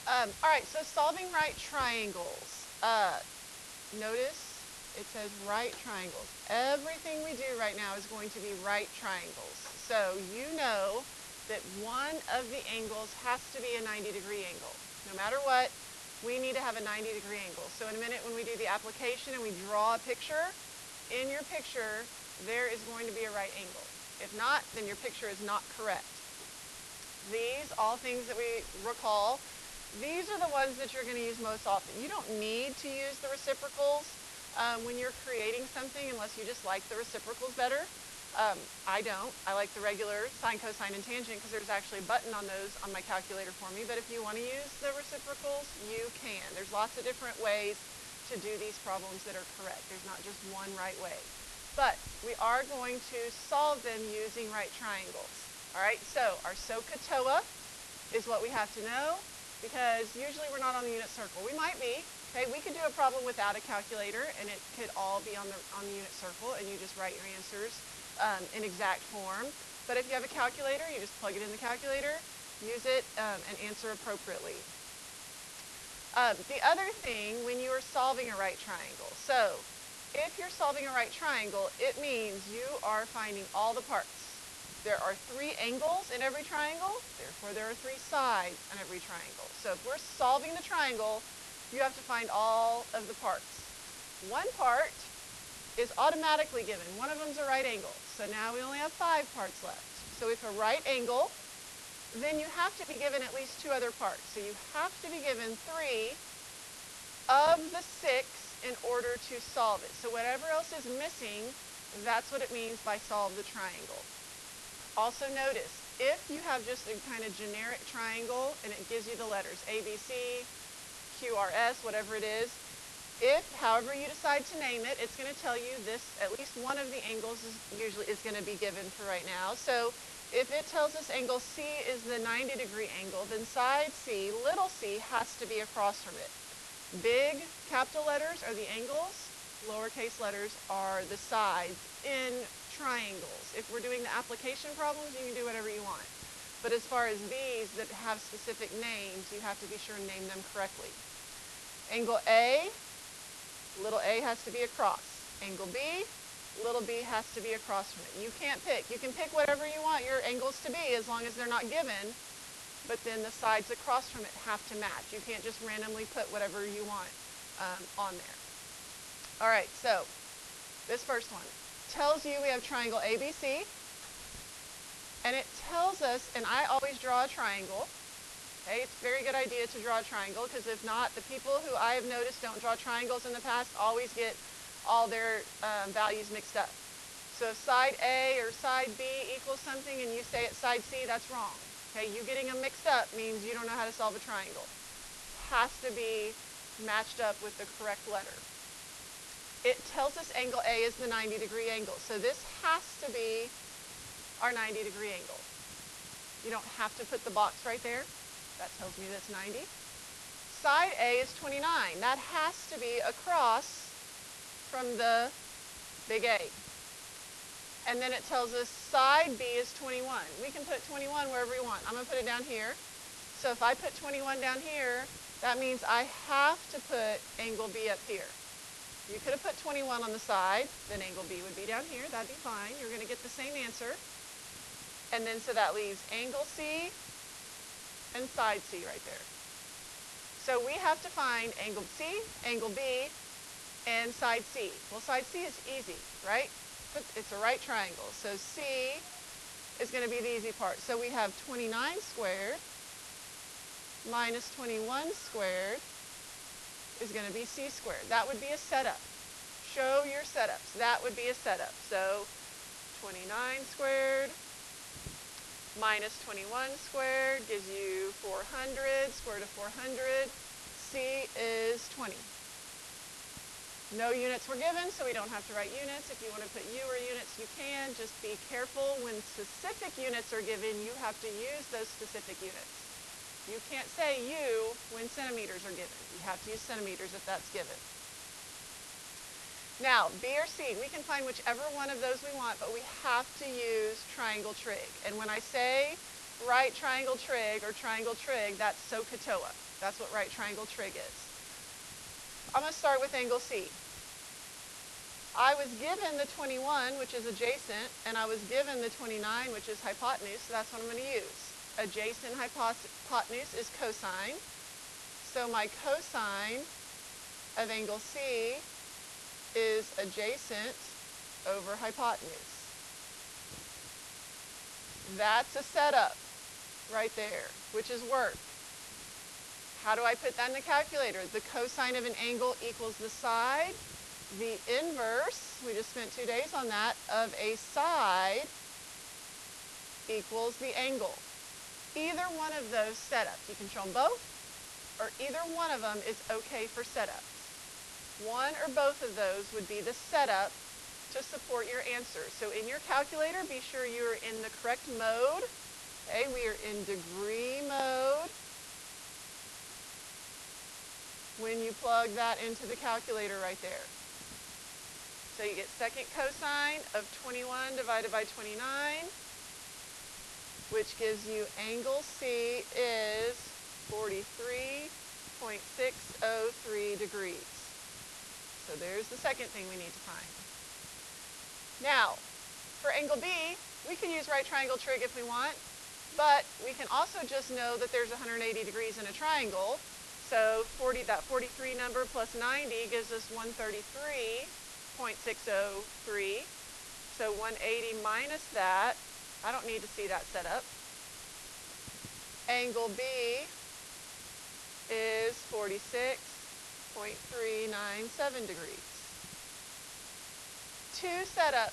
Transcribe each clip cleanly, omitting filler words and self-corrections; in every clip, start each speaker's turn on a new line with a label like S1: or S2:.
S1: All right, so solving right triangles. Notice it says right triangles. Everything we do right now is going to be right triangles. So you know that one of the angles has to be a 90-degree angle. No matter what, we need to have a 90-degree angle. So in a minute when we do the application and we draw a picture, in your picture there is going to be a right angle. If not, then your picture is not correct. These, all things that we recall, these are the ones that you're going to use most often. You don't need to use the reciprocals when you're creating something unless you just like the reciprocals better. I don't. I like the regular sine, cosine, and tangent because there's actually a button on those on my calculator for me. But if you want to use the reciprocals, you can. There's lots of different ways to do these problems that are correct. There's not just one right way. But we are going to solve them using right triangles. All right, so our SOHCAHTOA is what we have to know because usually we're not on the unit circle. We might be. Okay, we could do a problem without a calculator and it could all be on the unit circle and you just write your answers in exact form. But if you have a calculator, you just plug it in the calculator, use it, and answer appropriately. The other thing when you are solving a right triangle, so if you're solving a right triangle, it means you are finding all the parts. There are 3 angles in every triangle, therefore there are 3 sides in every triangle. So if we're solving the triangle, you have to find all of the parts. One part is automatically given. One of them is a right angle. So now we only have 5 parts left. So if a right angle, then you have to be given at least 2 other parts. So you have to be given 3 of the 6 in order to solve it. So whatever else is missing, that's what it means by solve the triangle. Also notice, if you have just a kind of generic triangle and it gives you the letters A, B, C, Q, R, S, whatever it is, if, however you decide to name it, it's going to tell you this, at least one of the angles is going to be given for right now. So if it tells us angle C is the 90-degree angle, then side C, little c, has to be across from it. Big capital letters are the angles, lowercase letters are the sides in triangles. If we're doing the application problems, you can do whatever you want. But as far as these that have specific names, you have to be sure to name them correctly. Angle A, little a has to be across. Angle B, little b has to be across from it. You can't pick. You can pick whatever you want your angles to be as long as they're not given, but then the sides across from it have to match. You can't just randomly put whatever you want on there. All right, so this first one tells you we have triangle ABC, and it tells us, and I always draw a triangle. Okay, it's a very good idea to draw a triangle because if not, the people who I have noticed don't draw triangles in the past always get all their values mixed up. So if side A or side B equals something and you say it's side C, that's wrong. Okay, you getting them mixed up means you don't know how to solve a triangle. Has to be matched up with the correct letter. It tells us angle A is the 90-degree angle. So this has to be our 90-degree angle. You don't have to put the box right there. That tells me that's 90. Side A is 29. That has to be across from the big A. And then it tells us side B is 21. We can put 21 wherever we want. I'm going to put it down here. So if I put 21 down here, that means I have to put angle B up here. You could have put 21 on the side, then angle B would be down here. That'd be fine. You're going to get the same answer. And then so that leaves angle C and side C right there. So we have to find angle C, angle B, and side C. Well, side C is easy, right? It's a right triangle. So C is going to be the easy part. So we have 29 squared minus 21 squared is going to be C squared. That would be a setup. Show your setups. That would be a setup. So 29 squared minus 21 squared gives you 400. Square root of 400. C is 20. No units were given, so we don't have to write units. If you want to put U or units, you can. Just be careful. When specific units are given, you have to use those specific units. You can't say U when centimeters are given. You have to use centimeters if that's given. Now, B or C, we can find whichever one of those we want, but we have to use triangle trig. And when I say right triangle trig or triangle trig, that's SOHCAHTOA. That's what right triangle trig is. I'm going to start with angle C. I was given the 21, which is adjacent, and I was given the 29, which is hypotenuse, so that's what I'm going to use. Adjacent hypotenuse is cosine. So my cosine of angle C is adjacent over hypotenuse. That's a setup right there, which is work. How do I put that in the calculator? The cosine of an angle equals the side. The inverse, we just spent 2 days on that, of a side equals the angle. Either one of those setups, you can show them both, or either one of them is okay for setups. One or both of those would be the setup to support your answer. So in your calculator, be sure you're in the correct mode. Okay, we are in degree mode when you plug that into the calculator right there. So you get second cosine of 21 divided by 29, which gives you angle C is 43.603 degrees. So there's the second thing we need to find. Now, for angle B, we can use right triangle trig if we want, but we can also just know that there's 180 degrees in a triangle. So that 43 number plus 90 gives us 133.603. So 180 minus that, I don't need to see that set up. Angle B is 46.397 degrees. Two setups.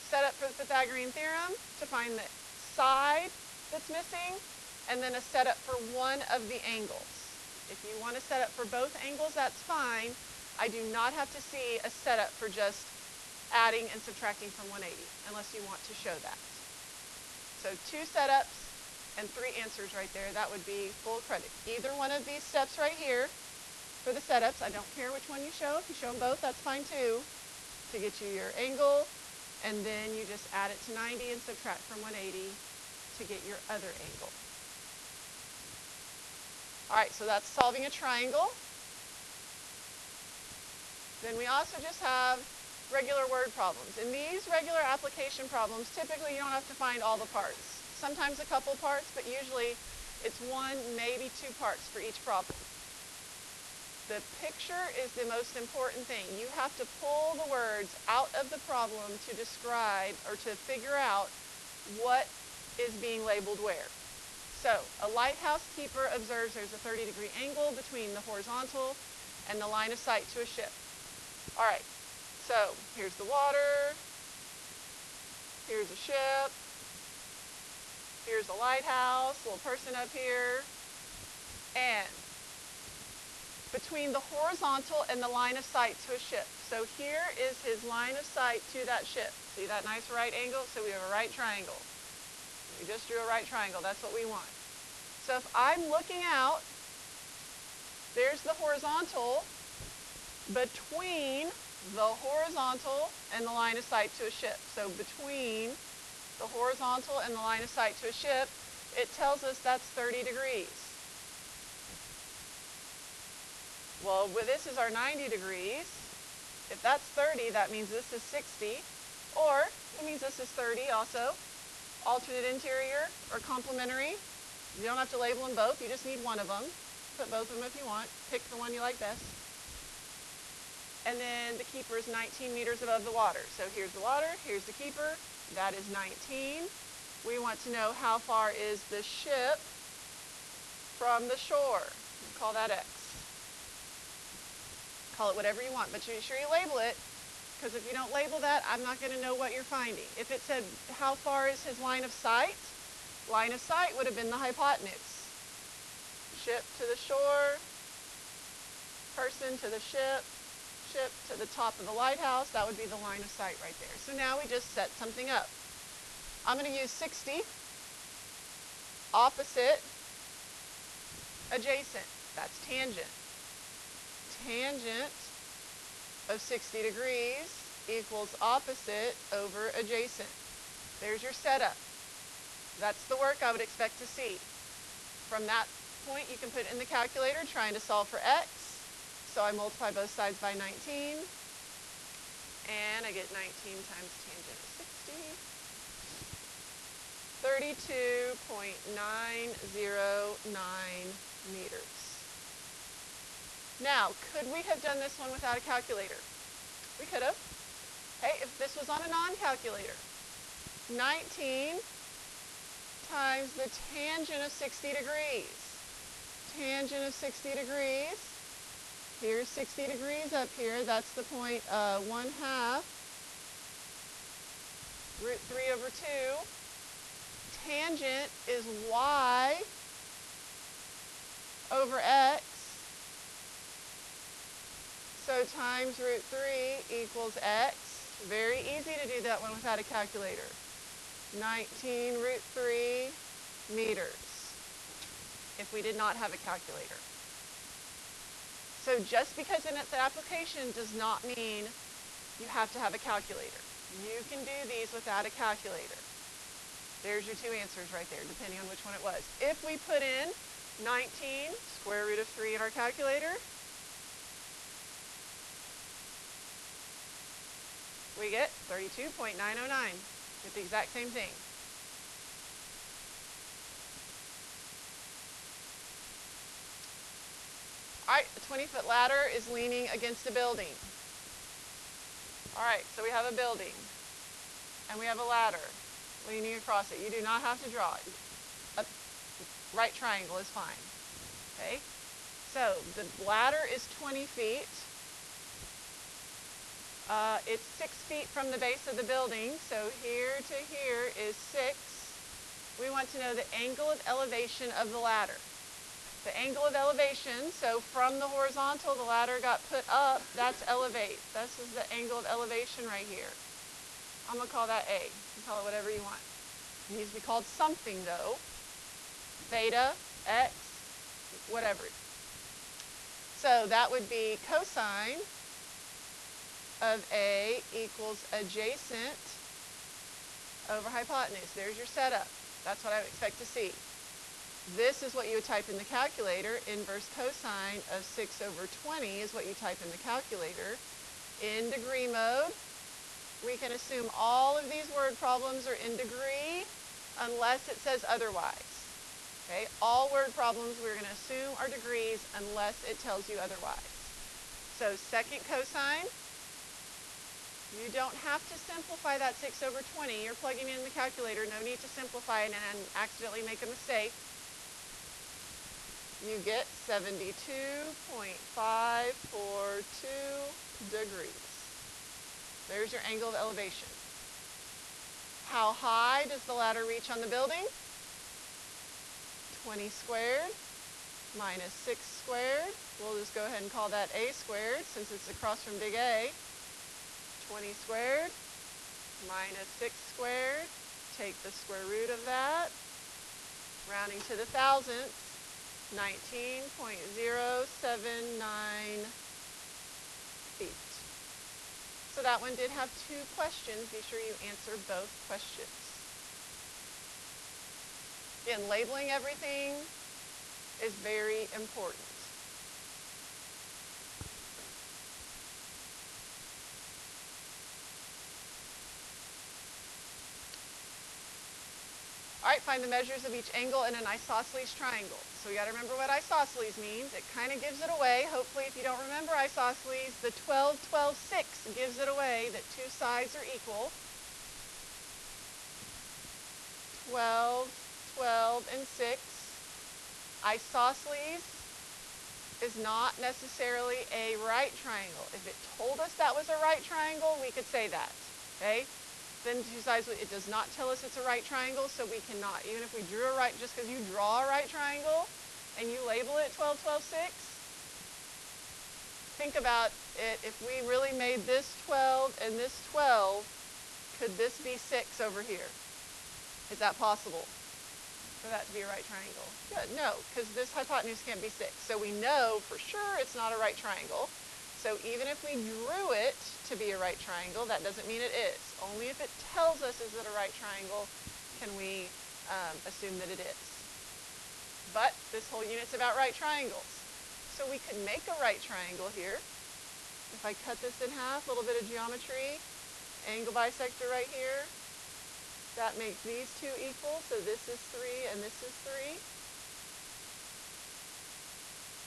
S1: Setup for the Pythagorean theorem to find the side that's missing, and then a setup for one of the angles. If you want to set up for both angles, that's fine. I do not have to see a setup for just adding and subtracting from 180, unless you want to show that. So 2 setups and 3 answers right there. That would be full credit. Either one of these steps right here for the setups, I don't care which one you show. If you show them both, that's fine too, to get you your angle, and then you just add it to 90 and subtract from 180 to get your other angle. All right, so that's solving a triangle. Then we also just have regular word problems. In these regular application problems, typically you don't have to find all the parts. Sometimes a couple parts, but usually it's 1, maybe 2 parts for each problem. The picture is the most important thing. You have to pull the words out of the problem to describe or to figure out what is being labeled where. So, a lighthouse keeper observes there's a 30-degree angle between the horizontal and the line of sight to a ship. All right, so here's the water, here's a ship, here's a lighthouse, little person up here, and between the horizontal and the line of sight to a ship. So here is his line of sight to that ship. See that nice right angle? So we have a right triangle. We just drew a right triangle. That's what we want. So if I'm looking out, there's the horizontal between the horizontal and the line of sight to a ship. So between the horizontal and the line of sight to a ship, it tells us that's 30 degrees. Well, this is our 90 degrees. If that's 30, that means this is 60. Or it means this is 30 also. Alternate interior or complementary. You don't have to label them both. You just need one of them. Put both of them if you want. Pick the one you like best. And then the keeper is 19 meters above the water. So here's the water. Here's the keeper. That is 19. We want to know how far is the ship from the shore. We'll call that X. Call it whatever you want, but be sure you label it, because if you don't label that, I'm not going to know what you're finding. If it said, how far is his line of sight? Line of sight would have been the hypotenuse. Ship to the shore, person to the ship, ship to the top of the lighthouse. That would be the line of sight right there. So now we just set something up. I'm going to use 60, opposite, adjacent. That's tangent. Tangent of 60 degrees equals opposite over adjacent. There's your setup. That's the work I would expect to see from that point you can put in the calculator trying to solve for x. So I multiply both sides by 19, and I get 19 times tangent of 60, 32.909 meters. Now, could we have done this one without a calculator? We could have. Hey, if this was on a non-calculator, 19 times the tangent of 60 degrees. Tangent of 60 degrees. Here's 60 degrees up here. That's the point 1/2 root 3 over 2. Tangent is y over x. So times root 3 equals x. Very easy to do that one without a calculator. 19 root 3 meters if we did not have a calculator. So just because it's an application does not mean you have to have a calculator. You can do these without a calculator. There's your two answers right there, depending on which one it was. If we put in 19 square root of 3 in our calculator, we get 32.909. Get the exact same thing. All right, a 20-foot ladder is leaning against a building. All right, so we have a building, and we have a ladder leaning across it. You do not have to draw it. A right triangle is fine. Okay? So the ladder is 20 feet. It's 6 feet from the base of the building, so here to here is 6. We want to know the angle of elevation of the ladder. The angle of elevation, so from the horizontal, the ladder got put up, that's elevate. This is the angle of elevation right here. I'm going to call that A. You can call it whatever you want. It needs to be called something, though. Theta, x, whatever. So that would be cosine of A equals adjacent over hypotenuse. There's your setup. That's what I would expect to see. This is what you would type in the calculator. Inverse cosine of 6 over 20 is what you type in the calculator. In degree mode, we can assume all of these word problems are in degree unless it says otherwise. Okay? All word problems we're going to assume are degrees unless it tells you otherwise. So second cosine, you don't have to simplify that 6 over 20. You're plugging in the calculator. No need to simplify it and accidentally make a mistake. You get 72.542 degrees. There's your angle of elevation. How high does the ladder reach on the building? 20 squared minus 6 squared. We'll just go ahead and call that A squared since it's across from big A. 20 squared minus 6 squared. Take the square root of that. Rounding to the thousandths, 19.079 feet. So that one did have 2 questions. Be sure you answer both questions. Again, labeling everything is very important. All right, find the measures of each angle in an isosceles triangle. So we got to remember what isosceles means. It kind of gives it away. Hopefully, if you don't remember isosceles, the 12, 12, 6 gives it away that 2 sides are equal. 12, 12, and 6. Isosceles is not necessarily a right triangle. If it told us that was a right triangle, we could say that. Okay? Then 2 sides, it does not tell us it's a right triangle, so we cannot, even if we drew a right, just because you draw a right triangle and you label it 12, 12, 6, think about it. If we really made this 12 and this 12, could this be 6 over here? Is that possible for that to be a right triangle? Good, no, because this hypotenuse can't be 6. So we know for sure it's not a right triangle. So even if we drew it to be a right triangle, that doesn't mean it is. Only if it tells us is it a right triangle can we assume that it is. but this whole unit's about right triangles. So we could make a right triangle here. If I cut this in half, a little bit of geometry, angle bisector right here, that makes these two equal, so this is 3 and this is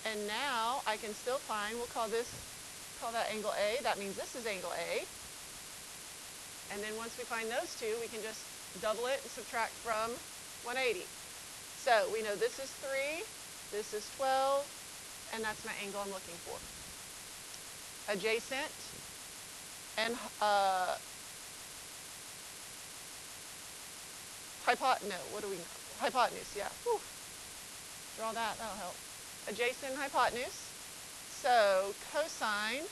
S1: 3. And now I can still find, we'll call that angle A, that means this is angle A. And then once we find those two, we can just double it and subtract from 180. So we know this is 3, this is 12, and that's my angle I'm looking for. Adjacent and hypotenuse, yeah. Whew. Draw that, that'll help. Adjacent and hypotenuse. So cosine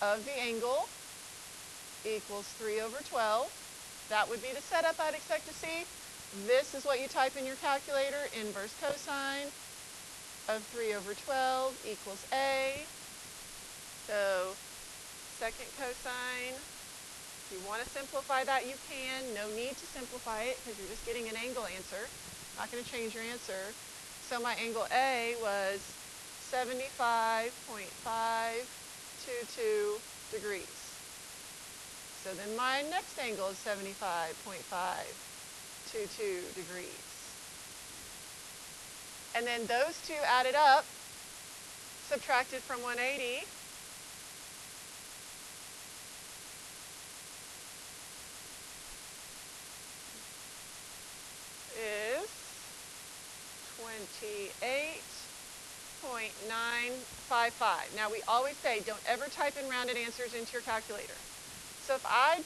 S1: of the angle equals 3 over 12. That would be the setup I'd expect to see. This is what you type in your calculator, inverse cosine of 3 over 12 equals A. So second cosine, if you want to simplify that, you can. No need to simplify it because you're just getting an angle answer. Not going to change your answer. So my angle A was 75.522 degrees. So then my next angle is 75.522 degrees. And then those two added up, subtracted from 180, is 28.955. Now we always say don't ever type in rounded answers into your calculator. So if I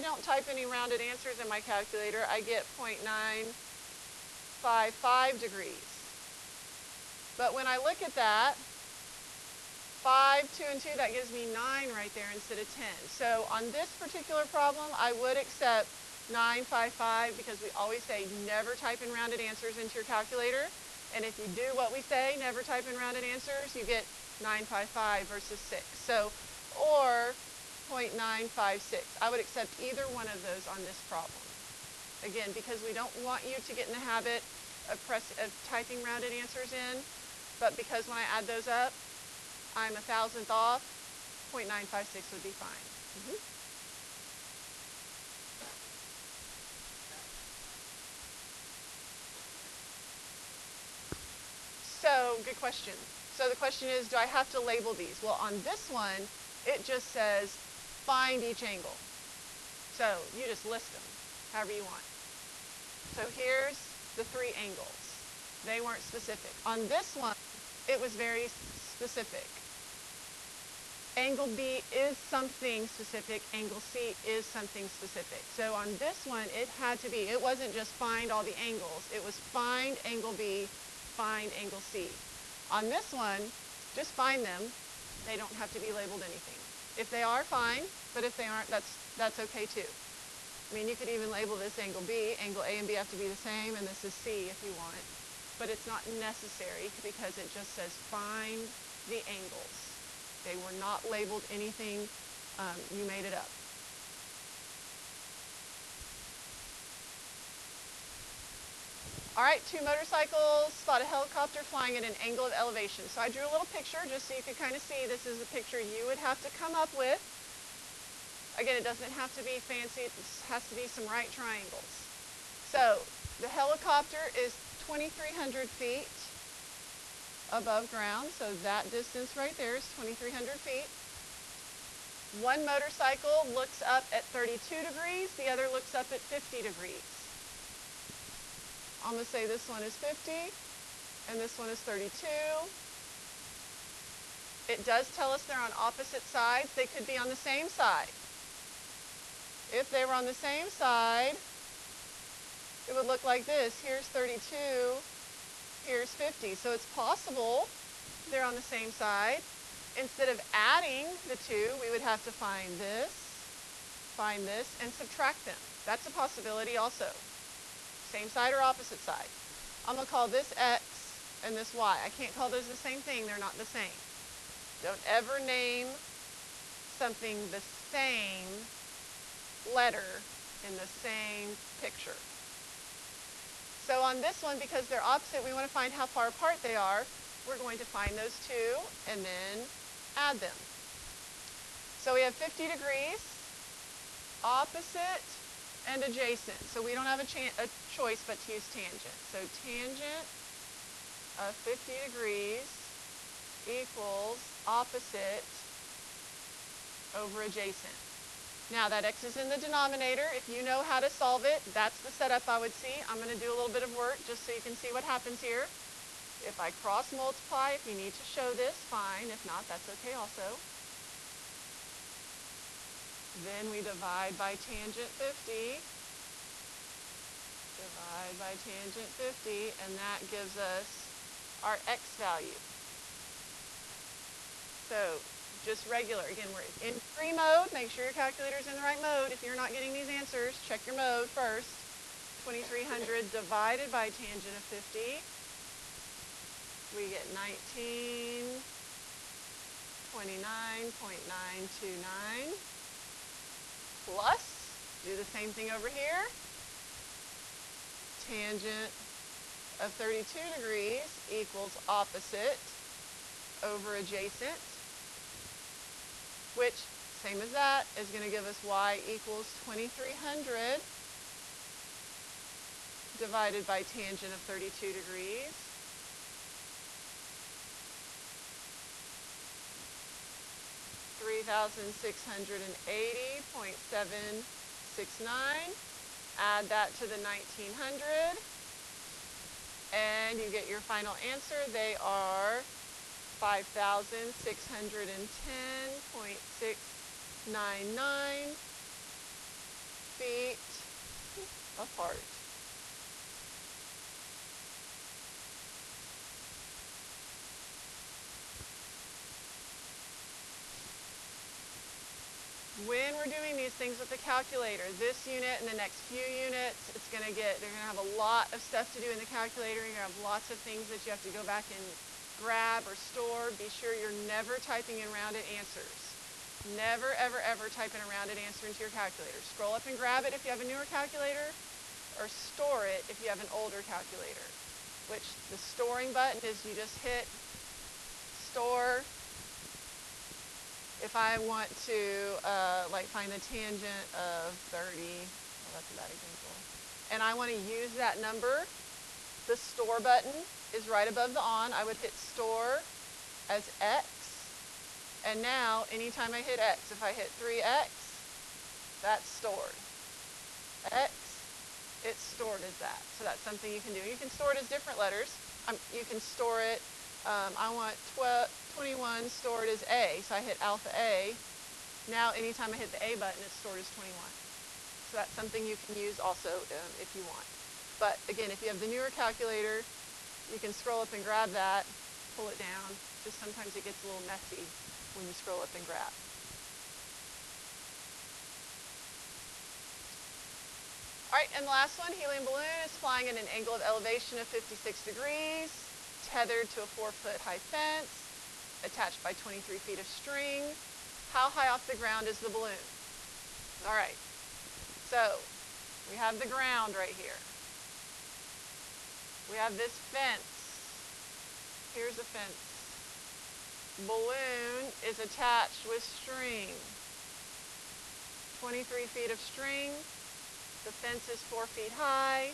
S1: don't type any rounded answers in my calculator, I get 0.955 degrees. But when I look at that, 5, 2, and 2, that gives me 9 right there instead of 10. So on this particular problem, I would accept 955 because we always say never type in rounded answers into your calculator. And if you do what we say, never type in rounded answers, you get 955 versus 6. So, or 0.956. I would accept either one of those on this problem. Again, because we don't want you to get in the habit of typing rounded answers in, but because when I add those up, I'm 1,000th off, 0.956 would be fine. So, good question. So the question is, do I have to label these? Well, on this one, it just says find each angle. So you just list them however you want. So here's the 3 angles. They weren't specific. On this one, it was very specific. Angle B is something specific. Angle C is something specific. So on this one, it had to be, it wasn't just find all the angles. It was find angle B, find angle C. On this one, just find them. They don't have to be labeled anything. If they are, fine, but if they aren't, that's okay too. I mean, you could even label this angle B. Angle A and B have to be the same, and this is C if you want. But it's not necessary because it just says find the angles. They were not labeled anything. You made it up. All right, 2 motorcycles spot a helicopter flying at an angle of elevation. So I drew a little picture just so you could kind of see this is a picture you would have to come up with. Again, it doesn't have to be fancy. It has to be some right triangles. So the helicopter is 2,300 feet above ground. So that distance right there is 2,300 feet. One motorcycle looks up at 32 degrees. The other looks up at 50 degrees. I'm going to say this one is 50 and this one is 32. It does tell us they're on opposite sides. They could be on the same side. If they were on the same side, it would look like this. Here's 32, here's 50. So it's possible they're on the same side. Instead of adding the two, we would have to find this, and subtract them. That's a possibility also. Same side or opposite side. I'm going to call this X and this Y. I can't call those the same thing. They're not the same. Don't ever name something the same letter in the same picture. So on this one, because they're opposite, we want to find how far apart they are. We're going to find those two and then add them. So we have 50 degrees, opposite, and adjacent. So we don't have a choice but to use tangent. So tangent of 50 degrees equals opposite over adjacent. Now that x is in the denominator. If you know how to solve it, that's the setup I would see. I'm going to do a little bit of work just so you can see what happens here. If I cross multiply, if you need to show this, fine. If not, that's okay also. Then we divide by tangent 50. Divide by tangent 50, and that gives us our x value. So just regular. Again, we're in degree mode. Make sure your calculator's in the right mode. If you're not getting these answers, check your mode first. 2300 divided by tangent of 50. We get 1929.929 plus, do the same thing over here, tangent of 32 degrees equals opposite over adjacent, which, same as that, is going to give us y equals 2300 divided by tangent of 32 degrees. $3,680.769. Add that to the 1900, and you get your final answer. They are 5,610.699 feet apart. When we're doing these things with the calculator, this unit and the next few units, they're going to have a lot of stuff to do in the calculator. You're going to have lots of things that you have to go back and grab or store. Be sure you're never typing in rounded answers. Never, ever, ever type in a rounded answer into your calculator. Scroll up and grab it if you have a newer calculator, or store it if you have an older calculator. Which the storing button is you just hit store. If I want to find the tangent of 30, well, that's a bad example, and I want to use that number, the store button is right above the on. I would hit store as x, and now anytime I hit x, if I hit 3x, that's stored. X, it's stored as that. So that's something you can do. You can store it as different letters. You can store it, I want 21 stored as A, so I hit alpha A. Now anytime I hit the A button, it's stored as 21. So that's something you can use also if you want. But again, if you have the newer calculator, you can scroll up and grab that, pull it down. Just sometimes it gets a little messy when you scroll up and grab. All right, and the last one, helium balloon is flying at an angle of elevation of 56 degrees, tethered to a 4-foot high fence, attached by 23 feet of string. How high off the ground is the balloon? All right, so we have the ground right here. We have this fence. Here's a fence. Balloon is attached with string. 23 feet of string. The fence is 4 feet high.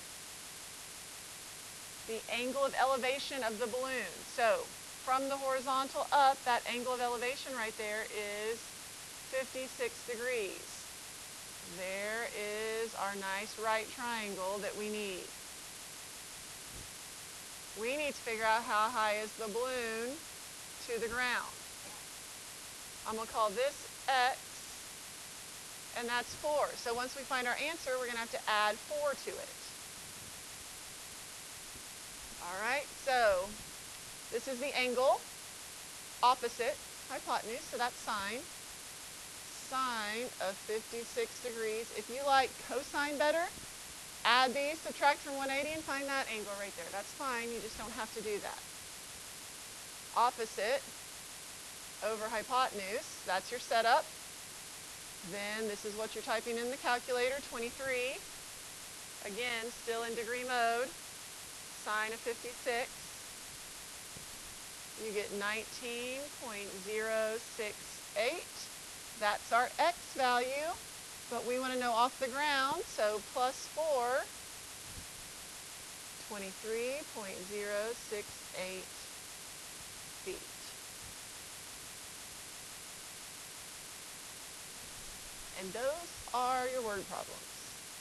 S1: The angle of elevation of the balloon. So from the horizontal up, that angle of elevation right there is 56 degrees. There is our nice right triangle that we need. We need to figure out how high is the balloon to the ground. I'm going to call this x, and that's 4. So once we find our answer, we're going to have to add 4 to it. All right, so this is the angle, opposite hypotenuse, so that's sine. Sine of 56 degrees. If you like cosine better, add these, subtract from 180, and find that angle right there. That's fine, you just don't have to do that. Opposite over hypotenuse, that's your setup. Then this is what you're typing in the calculator, 23. Again, still in degree mode. sine of 56. You get 19.068. That's our x value, but we want to know off the ground, so plus 4, 23.068 feet. And those are your word problems.